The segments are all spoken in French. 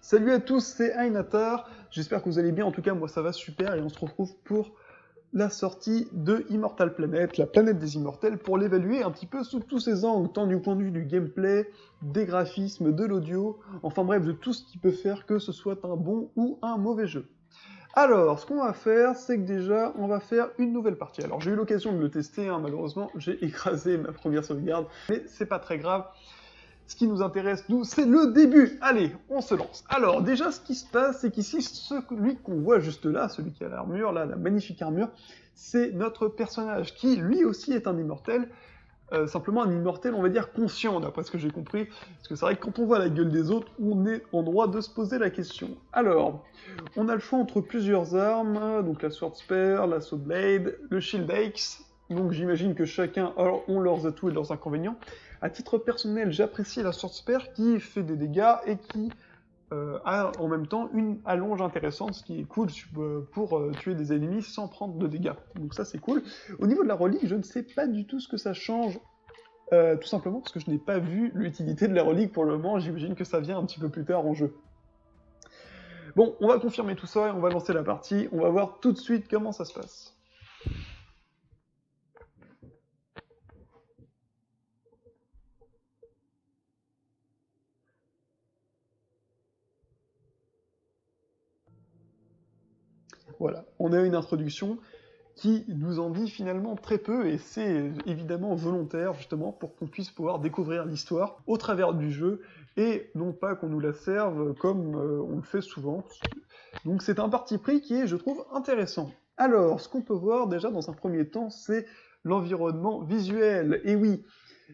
Salut à tous, c'est Ainatar, j'espère que vous allez bien, en tout cas moi ça va super et on se retrouve pour la sortie de Immortal Planet, la planète des immortels, pour l'évaluer un petit peu sous tous ses angles, tant du point de vue du gameplay, des graphismes, de l'audio, enfin bref, de tout ce qui peut faire que ce soit un bon ou un mauvais jeu. Alors, ce qu'on va faire, c'est que déjà, on va faire une nouvelle partie. Alors, j'ai eu l'occasion de le tester, hein, malheureusement, j'ai écrasé ma première sauvegarde, mais c'est pas très grave. Ce qui nous intéresse, nous, c'est le début. Allez, on se lance. Alors, déjà, ce qui se passe, c'est qu'ici, celui qu'on voit juste là, celui qui a l'armure, là, la magnifique armure, c'est notre personnage, qui, lui aussi, est un immortel. Simplement un immortel, on va dire, conscient, d'après ce que j'ai compris. Parce que c'est vrai que quand on voit la gueule des autres, on est en droit de se poser la question. Alors, on a le choix entre plusieurs armes, donc la Sword Spear, la Sword Blade, le Shield Axe. Donc j'imagine que chacun ont leurs atouts et leurs inconvénients. À titre personnel, j'apprécie la Sword Spear qui fait des dégâts et qui a en même temps une allonge intéressante, ce qui est cool pour tuer des ennemis sans prendre de dégâts. Donc ça c'est cool. Au niveau de la relique, je ne sais pas du tout ce que ça change, tout simplement parce que je n'ai pas vu l'utilité de la relique pour le moment, j'imagine que ça vient un petit peu plus tard en jeu. Bon, on va confirmer tout ça et on va lancer la partie, on va voir tout de suite comment ça se passe. Voilà, on a une introduction qui nous en dit finalement très peu, et c'est évidemment volontaire justement pour qu'on puisse pouvoir découvrir l'histoire au travers du jeu, et non pas qu'on nous la serve comme on le fait souvent. Donc c'est un parti pris qui est, je trouve, intéressant. Alors, ce qu'on peut voir déjà dans un premier temps, c'est l'environnement visuel. Et oui,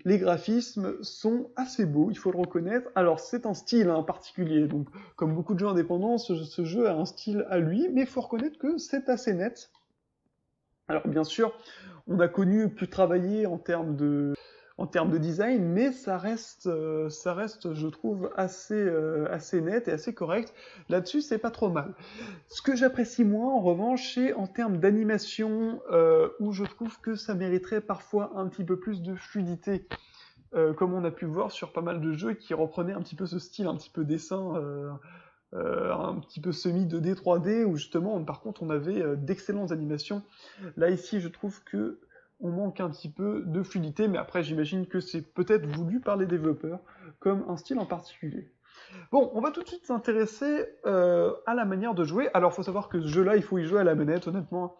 les graphismes sont assez beaux, il faut le reconnaître. Alors c'est un style particulier, donc comme beaucoup de jeux indépendants, ce jeu a un style à lui, mais il faut reconnaître que c'est assez net. Alors bien sûr, on a connu plus travailler en termes de design, mais ça reste, je trouve, assez net et assez correct. Là-dessus, c'est pas trop mal. Ce que j'apprécie moins, en revanche, c'est en termes d'animation, où je trouve que ça mériterait parfois un petit peu plus de fluidité, comme on a pu voir sur pas mal de jeux qui reprenaient un petit peu ce style, un petit peu dessin, un petit peu semi-2D, 3D, où justement, par contre, on avait d'excellentes animations. Là, ici, je trouve que on manque un petit peu de fluidité, mais après, j'imagine que c'est peut-être voulu par les développeurs, comme un style en particulier. Bon, on va tout de suite s'intéresser à la manière de jouer. Alors, il faut savoir que ce jeu-là, il faut y jouer à la manette, honnêtement.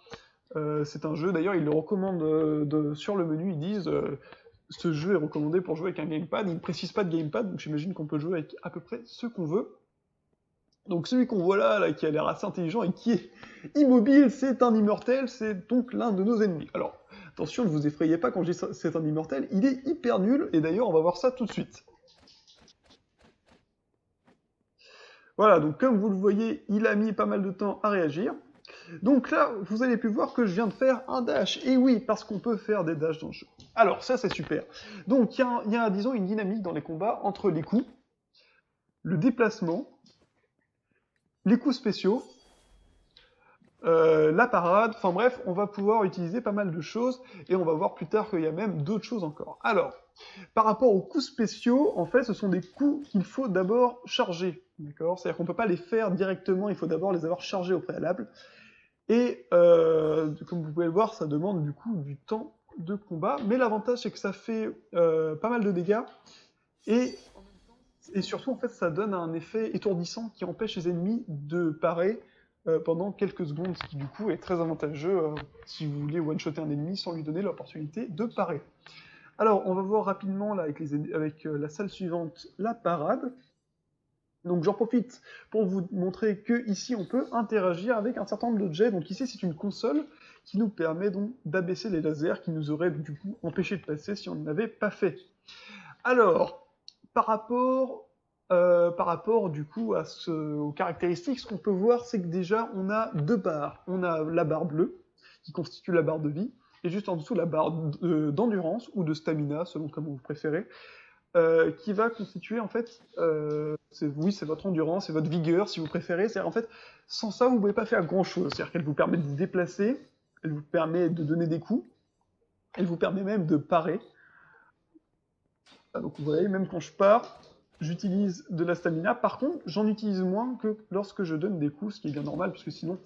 C'est un jeu, d'ailleurs, ils le recommandent sur le menu, ils disent ce jeu est recommandé pour jouer avec un gamepad. Ils ne précisent pas de gamepad, donc j'imagine qu'on peut jouer avec à peu près ce qu'on veut. Donc celui qu'on voit là, qui a l'air assez intelligent et qui est immobile, c'est un immortel, c'est donc l'un de nos ennemis. Alors, attention, ne vous effrayez pas quand je dis c'est un immortel, il est hyper nul, et d'ailleurs on va voir ça tout de suite. Voilà, donc comme vous le voyez, il a mis pas mal de temps à réagir. Donc là, vous avez pu voir que je viens de faire un dash. Et oui, parce qu'on peut faire des dashs dans le jeu. Alors ça, c'est super. Donc il y a, disons, une dynamique dans les combats entre les coups, le déplacement, les coups spéciaux, la parade, enfin bref, on va pouvoir utiliser pas mal de choses, et on va voir plus tard qu'il y a même d'autres choses encore. Alors, par rapport aux coups spéciaux, en fait, ce sont des coups qu'il faut d'abord charger, d'accord? C'est-à-dire qu'on ne peut pas les faire directement, il faut d'abord les avoir chargés au préalable, et comme vous pouvez le voir, ça demande du coup du temps de combat, mais l'avantage c'est que ça fait pas mal de dégâts, et surtout, en fait, ça donne un effet étourdissant qui empêche les ennemis de parer pendant quelques secondes, ce qui du coup est très avantageux si vous voulez one-shotter un ennemi sans lui donner l'opportunité de parer. Alors, on va voir rapidement là, avec la salle suivante la parade. Donc j'en profite pour vous montrer que ici on peut interagir avec un certain nombre d'objets. Donc ici c'est une console qui nous permet donc d'abaisser les lasers qui nous auraient du coup empêché de passer si on ne l'avait pas fait. Alors, par rapport du coup aux caractéristiques, ce qu'on peut voir, c'est que déjà on a deux barres. On a la barre bleue, qui constitue la barre de vie, et juste en dessous la barre d'endurance, ou de stamina, selon comment vous préférez, qui va constituer en fait, oui c'est votre endurance, c'est votre vigueur si vous préférez, c'est-à-dire en fait, sans ça vous ne pouvez pas faire grand-chose, c'est-à-dire qu'elle vous permet de vous déplacer, elle vous permet de donner des coups, elle vous permet même de parer. Donc vous voyez, même quand je pars, j'utilise de la stamina. Par contre, j'en utilise moins que lorsque je donne des coups, ce qui est bien normal, parce que sinon,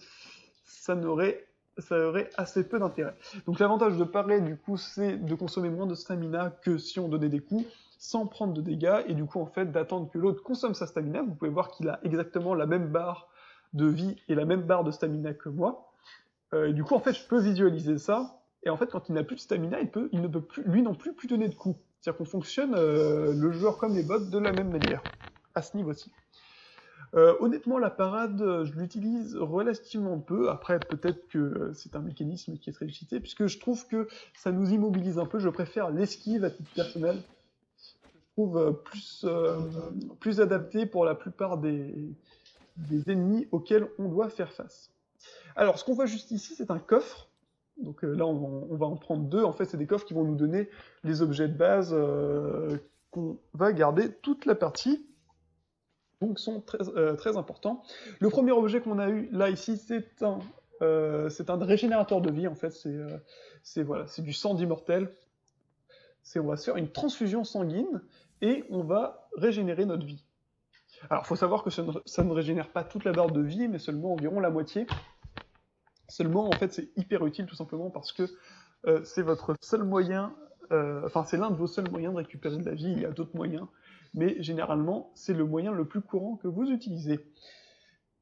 ça n'aurait ça aurait assez peu d'intérêt. Donc l'avantage de parer, du coup, c'est de consommer moins de stamina que si on donnait des coups, sans prendre de dégâts, et du coup, en fait, d'attendre que l'autre consomme sa stamina. Vous pouvez voir qu'il a exactement la même barre de vie et la même barre de stamina que moi. Et du coup, en fait, je peux visualiser ça, et en fait, quand il n'a plus de stamina, il ne peut plus, lui non plus, plus donner de coups. C'est-à-dire qu'on fonctionne, le joueur comme les bots, de la même manière, à ce niveau-ci. Honnêtement, la parade, je l'utilise relativement peu. Après, peut-être que c'est un mécanisme qui est très utilisé, puisque je trouve que ça nous immobilise un peu. Je préfère l'esquive à titre personnel. Je trouve plus adapté pour la plupart des ennemis auxquels on doit faire face. Alors, ce qu'on voit juste ici, c'est un coffre. Donc là, on va en prendre deux. En fait, c'est des coffres qui vont nous donner les objets de base qu'on va garder toute la partie. Donc sont très importants. Le premier objet qu'on a eu là ici, c'est un régénérateur de vie en fait. Voilà, c'est du sang d'immortel. On va se faire une transfusion sanguine et on va régénérer notre vie. Alors, il faut savoir que ça ne régénère pas toute la barre de vie, mais seulement environ la moitié. Seulement, en fait, c'est hyper utile tout simplement parce que c'est votre seul moyen, enfin, c'est l'un de vos seuls moyens de récupérer de la vie. Il y a d'autres moyens, mais généralement, c'est le moyen le plus courant que vous utilisez.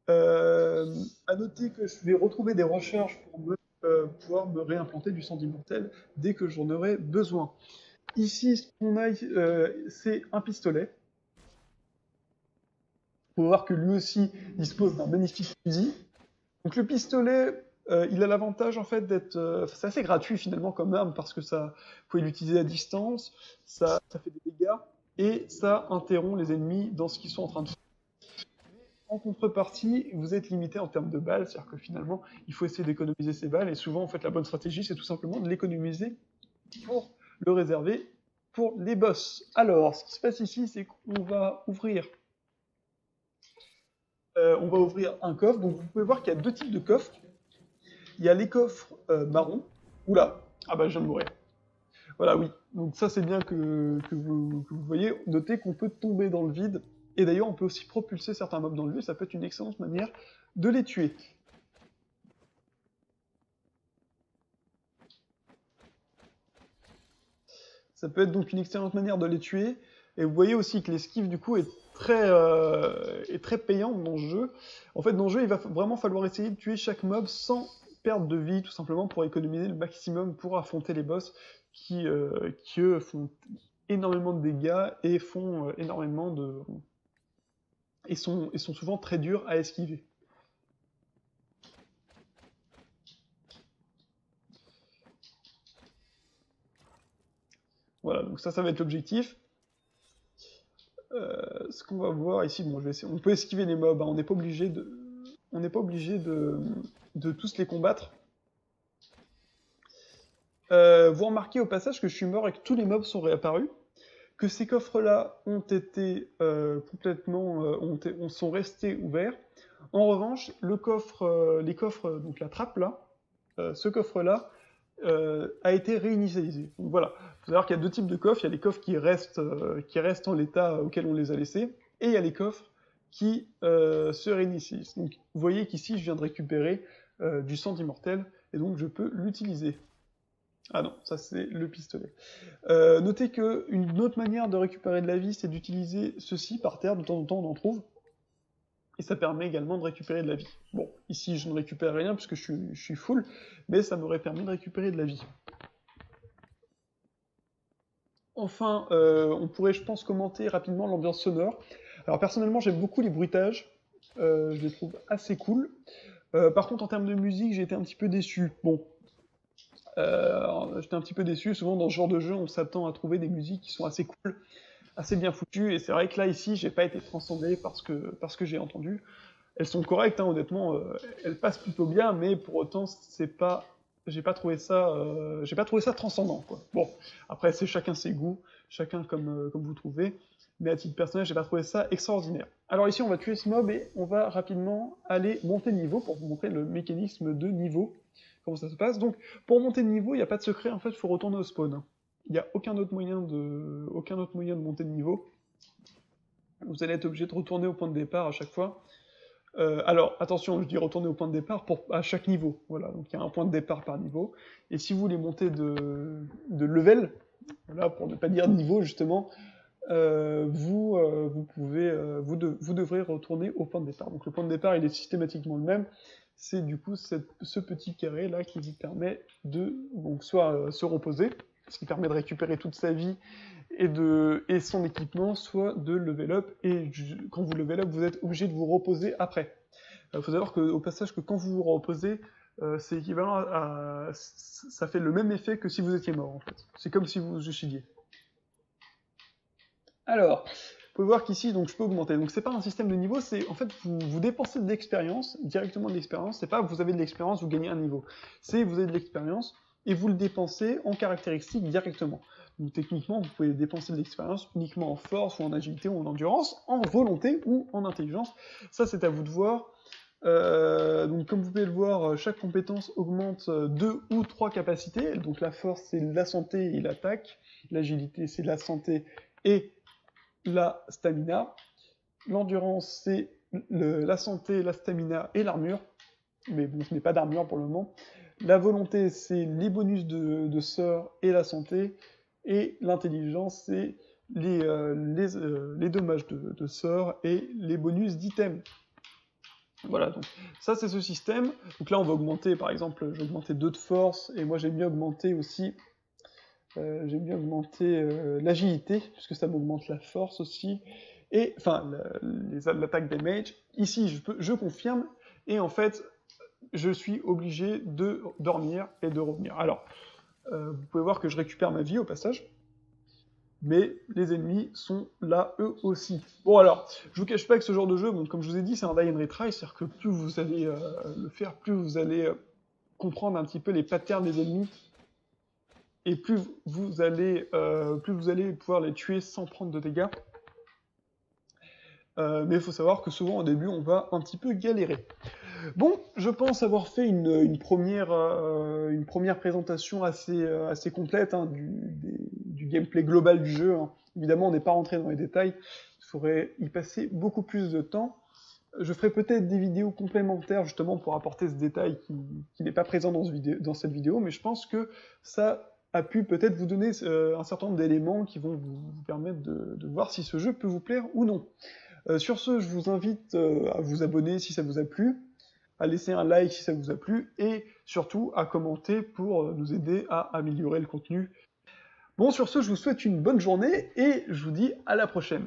À noter que je vais retrouver des recharges pour pouvoir me réimplanter du sang d'immortel dès que j'en aurai besoin. Ici, ce qu'on a, c'est un pistolet. Faut voir que lui aussi dispose d'un magnifique fusil. Donc le pistolet, il a l'avantage en fait d'être, c'est assez gratuit finalement comme arme parce que ça, vous pouvez l'utiliser à distance, ça fait des dégâts et ça interrompt les ennemis dans ce qu'ils sont en train de faire. En contrepartie, vous êtes limité en termes de balles, c'est-à-dire que finalement, il faut essayer d'économiser ces balles et souvent en fait la bonne stratégie c'est tout simplement de l'économiser pour le réserver pour les boss. Alors, ce qui se passe ici, c'est qu'on va ouvrir un coffre. Donc vous pouvez voir qu'il y a deux types de coffres. Il y a les coffres marrons. Oula, ah bah je viens de mourir. Voilà, oui. Donc ça c'est bien que vous voyez. Notez qu'on peut tomber dans le vide. Et d'ailleurs on peut aussi propulser certains mobs dans le vide. Ça peut être une excellente manière de les tuer. Ça peut être donc une excellente manière de les tuer. Et vous voyez aussi que l'esquive du coup est très payante dans ce jeu. En fait, dans le jeu, il va vraiment falloir essayer de tuer chaque mob sans perdre de vie, tout simplement pour économiser le maximum pour affronter les boss qui eux, font énormément de dégâts et font énormément de... et sont souvent très durs à esquiver. Voilà, donc ça va être l'objectif. Ce qu'on va voir ici, bon, je vais essayer. On peut esquiver les mobs, hein, on n'est pas obligé de tous les combattre. Vous remarquez au passage que je suis mort et que tous les mobs sont réapparus, que ces coffres-là ont été complètement, sont restés ouverts. En revanche, les coffres, donc la trappe là, ce coffre-là a été réinitialisé. Donc voilà, il faut savoir qu'il y a deux types de coffres. Il y a les coffres qui restent en l'état auquel on les a laissés, et il y a les coffres qui se réinitialisent. Donc vous voyez qu'ici, je viens de récupérer du sang d'immortel, et donc je peux l'utiliser. Ah non, ça c'est le pistolet. Notez qu'une autre manière de récupérer de la vie, c'est d'utiliser ceci par terre, de temps en temps on en trouve, et ça permet également de récupérer de la vie. Bon, ici je ne récupère rien puisque je suis full, mais ça m'aurait permis de récupérer de la vie. Enfin, on pourrait, je pense, commenter rapidement l'ambiance sonore. Alors personnellement, j'aime beaucoup les bruitages, je les trouve assez cool. Par contre, en termes de musique, j'ai été un petit peu déçu. Bon, j'étais un petit peu déçu. Souvent, dans ce genre de jeu, on s'attend à trouver des musiques qui sont assez cool, assez bien foutues. Et c'est vrai que là, ici, j'ai pas été transcendé parce que j'ai entendu. Elles sont correctes, hein, honnêtement. Elles passent plutôt bien, mais pour autant, j'ai pas trouvé ça transcendant, quoi. Bon, après, c'est chacun ses goûts, chacun comme vous trouvez. Mais à titre personnel, j'ai pas trouvé ça extraordinaire. Alors ici, on va tuer ce mob et on va rapidement aller monter de niveau pour vous montrer le mécanisme de niveau, comment ça se passe. Donc, pour monter de niveau, il n'y a pas de secret, en fait, il faut retourner au spawn. Il n'y a aucun autre moyen de monter de niveau. vous allez être obligé de retourner au point de départ à chaque fois. Alors, attention, je dis retourner au point de départ à chaque niveau. Voilà, donc il y a un point de départ par niveau. Et si vous voulez monter de level, voilà, pour ne pas dire niveau justement, vous devrez retourner au point de départ. Donc le point de départ, il est systématiquement le même. C'est du coup ce petit carré là qui vous permet de donc soit se reposer, ce qui permet de récupérer toute sa vie et son équipement, soit de level up. Et quand vous level up, vous êtes obligé de vous reposer après. Il faut savoir au passage que quand vous vous reposez, c'est équivalent ça fait le même effet que si vous étiez mort en fait. C'est comme si vous suicidiez. Alors, vous pouvez voir qu'ici, donc je peux augmenter. Donc c'est pas un système de niveau, c'est en fait vous dépensez de l'expérience, directement de l'expérience. C'est pas vous avez de l'expérience, vous gagnez un niveau. C'est vous avez de l'expérience et vous le dépensez en caractéristiques directement. Donc techniquement, vous pouvez dépenser de l'expérience uniquement en force ou en agilité ou en endurance, en volonté ou en intelligence. Ça c'est à vous de voir. Donc comme vous pouvez le voir, chaque compétence augmente 2 ou 3 capacités. Donc la force c'est la santé et l'attaque, l'agilité c'est la santé et la stamina, l'endurance c'est la santé, la stamina et l'armure, mais bon je n'ai pas d'armure pour le moment. La volonté c'est les bonus de sort et la santé, et l'intelligence c'est les dommages de sort et les bonus d'items. Voilà, donc ça c'est ce système. Donc là on va augmenter, par exemple, je vais augmenter 2 de force, et moi j'aime bien augmenter aussi l'agilité, puisque ça m'augmente la force aussi, et enfin l'attaque damage. Ici je confirme, et en fait je suis obligé de dormir et de revenir. Alors, vous pouvez voir que je récupère ma vie au passage, mais les ennemis sont là eux aussi. Bon alors, je vous cache pas que ce genre de jeu, bon, comme je vous ai dit, c'est un die and retry, c'est-à-dire que plus vous allez le faire, plus vous allez comprendre un petit peu les patterns des ennemis, et plus vous allez pouvoir les tuer sans prendre de dégâts. Mais il faut savoir que souvent au début on va un petit peu galérer. Bon, je pense avoir fait une première présentation assez complète hein, du gameplay global du jeu. Hein. Évidemment, on n'est pas rentré dans les détails, il faudrait y passer beaucoup plus de temps. Je ferai peut-être des vidéos complémentaires justement pour apporter ce détail qui n'est pas présent dans cette vidéo, mais je pense que ça a pu peut-être vous donner un certain nombre d'éléments qui vont vous permettre de voir si ce jeu peut vous plaire ou non. Sur ce, je vous invite à vous abonner si ça vous a plu, à laisser un like si ça vous a plu, et surtout à commenter pour nous aider à améliorer le contenu. Bon, sur ce, je vous souhaite une bonne journée, et je vous dis à la prochaine.